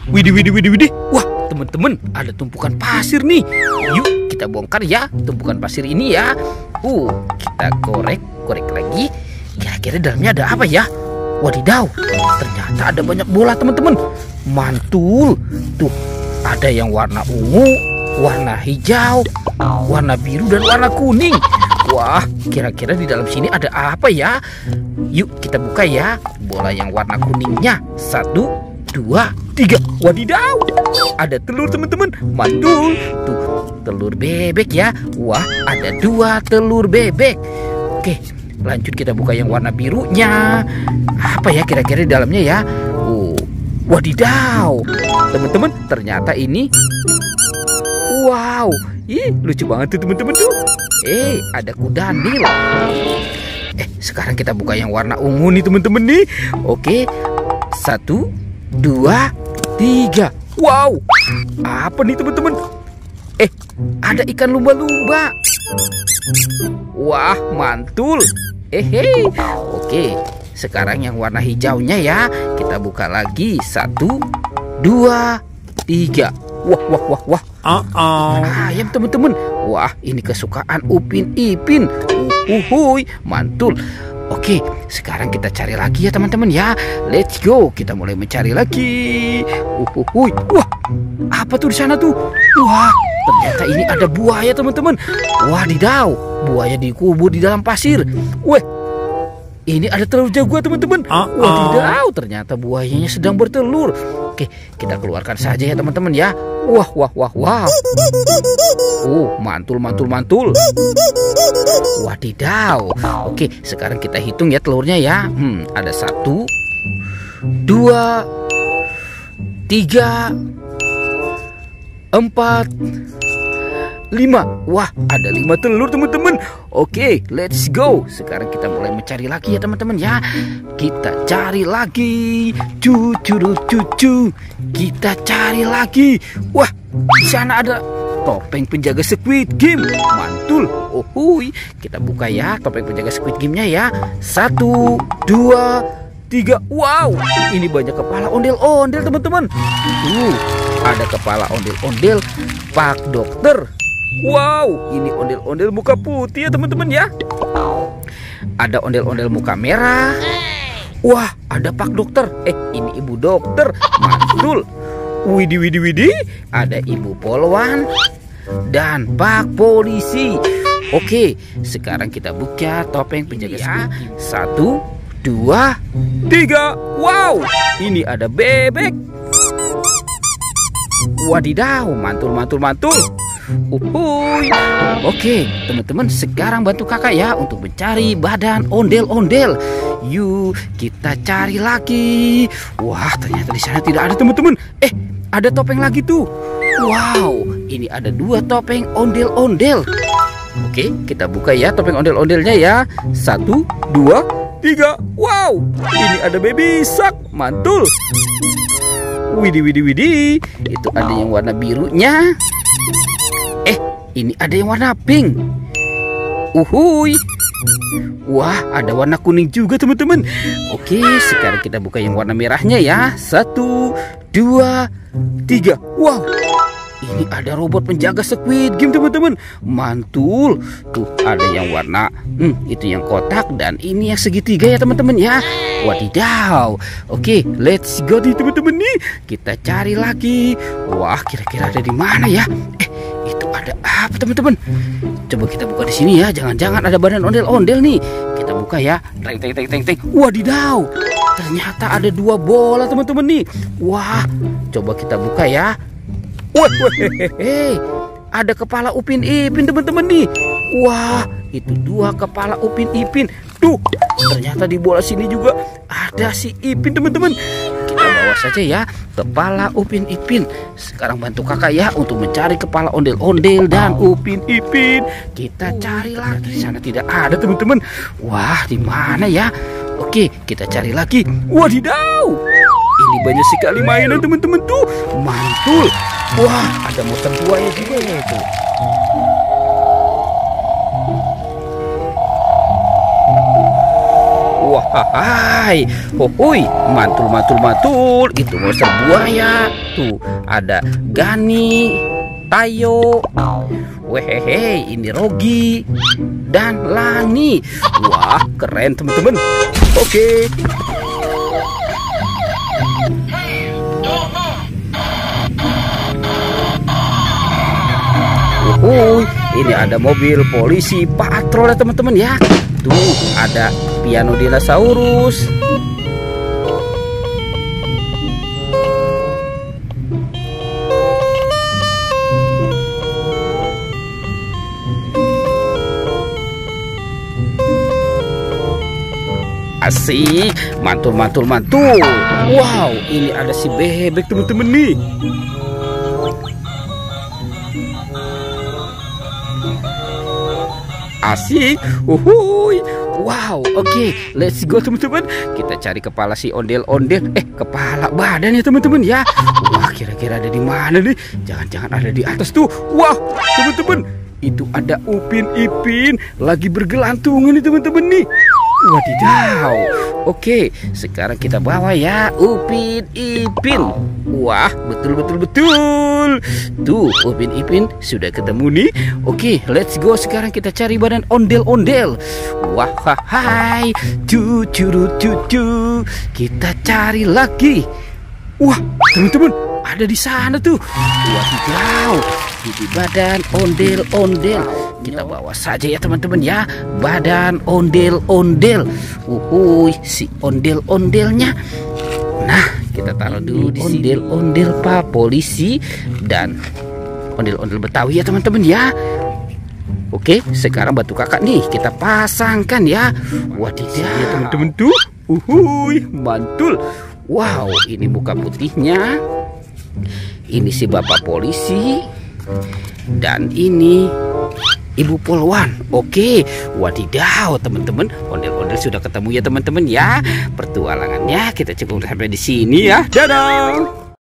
Widih, widih, widih, widih. Wah, teman-teman, ada tumpukan pasir nih. Yuk, kita bongkar ya tumpukan pasir ini ya. Kita korek lagi. Kira-kira dalamnya ada apa ya? Wadidaw, ternyata ada banyak bola teman-teman. Mantul. Tuh, ada yang warna ungu, warna hijau, warna biru, dan warna kuning. Wah, kira-kira di dalam sini ada apa ya? Yuk kita buka ya. Bola yang warna kuningnya. 1, 2, 3. Wadidaw, ada telur teman-teman. Mantul. Tuh, telur bebek ya. Wah, ada 2 telur bebek. Oke, lanjut kita buka yang warna birunya. Apa ya kira-kira di dalamnya ya? Wadidaw, teman-teman, ternyata ini, wow, lucu banget tuh teman-teman tuh. Ada kuda Nil. Sekarang kita buka yang warna ungu nih teman-teman nih. Oke, 1, 2, 3. Wow, apa nih teman-teman? Ada ikan lumba-lumba. Wah, mantul. Oke, sekarang yang warna hijaunya ya. Kita buka lagi. 1, 2, 3. Wah. Ayam teman-teman. Wah, ini kesukaan Upin Ipin. Mantul. Oke, sekarang kita cari lagi ya teman-teman ya. Let's go. Kita mulai mencari lagi. Wah, apa tuh di sana tuh? Wah, ternyata ini ada buaya teman-teman. Wadidaw, buaya dikubur di dalam pasir. Weh, ini ada telur jaguar teman-teman. Wadidaw, ternyata buayanya sedang bertelur. Oke, kita keluarkan saja ya teman-teman ya. Wah. Mantul. Wadidaw. Oke, sekarang kita hitung ya telurnya ya. Ada 1, 2, 3, 4, 5. Wah, ada 5 telur teman-teman. Oke, let's go. Sekarang kita mulai mencari lagi ya teman-teman ya. Kita cari lagi. Cucu. Kita cari lagi. Wah, di sana ada topeng penjaga Squid Game. Mantul. Kita buka ya topeng penjaga Squid Game-nya ya. 1, 2, 3. Wow, ini banyak kepala ondel-ondel teman-teman. Ada kepala ondel-ondel Pak Dokter. Wow, ini ondel-ondel muka putih ya teman-teman ya. Ada ondel-ondel muka merah. Wah, ada Pak Dokter. Ini Ibu Dokter. Mantul. Widih. Ada Ibu Polwan dan Pak Polisi. Oke, sekarang kita buka topeng penjaga ya. 1, 2, 3. Wow, ini ada bebek. Wadidaw, mantul. Oke, teman-teman, sekarang bantu kakak ya untuk mencari badan ondel-ondel. Yuk, kita cari lagi. Wah, ternyata di sana tidak ada teman-teman. Ada topeng lagi tuh. Wow, ini ada 2 topeng ondel-ondel. Oke, kita buka ya topeng ondel-ondelnya ya. 1, 2, 3. Wow, ini ada baby shark. Mantul. Widih. Itu ada yang warna birunya. Ini ada yang warna pink. Wah, ada warna kuning juga teman-teman. Oke, sekarang kita buka yang warna merahnya ya. 1, 2, 3. Wow, ini ada robot penjaga Squid Game teman-teman. Mantul. Tuh, ada yang warna itu yang kotak, dan ini yang segitiga ya teman-teman ya. Wadidaw. Oke, let's go nih teman-teman nih. Kita cari lagi. Wah, kira-kira ada di mana ya? Itu ada apa teman-teman? Coba kita buka di sini ya. Jangan-jangan ada badan ondel-ondel nih. Kita buka ya. Teng. Wadidaw, ternyata ada 2 bola teman-teman nih. Wah, coba kita buka ya. Ada kepala Upin Ipin teman-teman nih. Wah, itu 2 kepala Upin Ipin. Tuh, ternyata di bola sini juga ada si Ipin teman-teman. Kita bawa saja ya kepala Upin Ipin. Sekarang bantu kakak ya untuk mencari kepala ondel-ondel dan Upin Ipin. Kita cari lagi. Di sana tidak ada teman-teman. Wah, di mana ya? Oke, kita cari lagi. Wadidaw, ini banyak sekali mainan teman-teman tuh. Mantul. Wah, ada motor buaya juga ya itu. Wah, hai. Hohoi, mantul mantul mantul. Itu monster buaya. Tuh, ada Gani, Tayo. Wehehe, ini Rogi dan Lani. Wah, keren teman-teman. Oke. Ini ada mobil polisi patrol ya teman-teman ya. Tuh, ada piano dinosaurus. Asik, mantul mantul mantul. Wow, ini ada si bebek teman-teman nih. Asik, uhuy. Wow, oke, let's go teman-teman. Kita cari kepala si ondel-ondel. Kepala badan ya teman-teman ya. Wah, kira-kira ada di mana nih? Jangan-jangan ada di atas tuh. Wah, teman-teman, itu ada Upin Ipin lagi bergelantungan nih teman-teman nih. Wadidaw. Oke, sekarang kita bawa ya Upin Ipin. Wah, betul. Tuh, Upin Ipin sudah ketemu nih. Oke, let's go. Sekarang kita cari badan ondel-ondel. Wah, hai. Cucu. Kita cari lagi. Wah, teman-teman, ada di sana tuh. Wadidaw. Di badan ondel-ondel. Kita bawa saja ya teman-teman ya, badan ondel-ondel. Si ondel-ondelnya. Nah, kita taruh dulu di ondel-ondel Pak Polisi dan ondel-ondel Betawi ya teman-teman ya. Oke, sekarang batu kakak nih kita pasangkan ya. Wadidaw ya teman-teman tuh. Mantul. Wow, ini muka putihnya. Ini si Bapak Polisi. Dan ini Ibu Polwan. Oke, wadidaw teman-teman, ondel-ondel sudah ketemu ya teman-teman ya. Pertualangannya kita cukup sampai di sini ya. Dadah.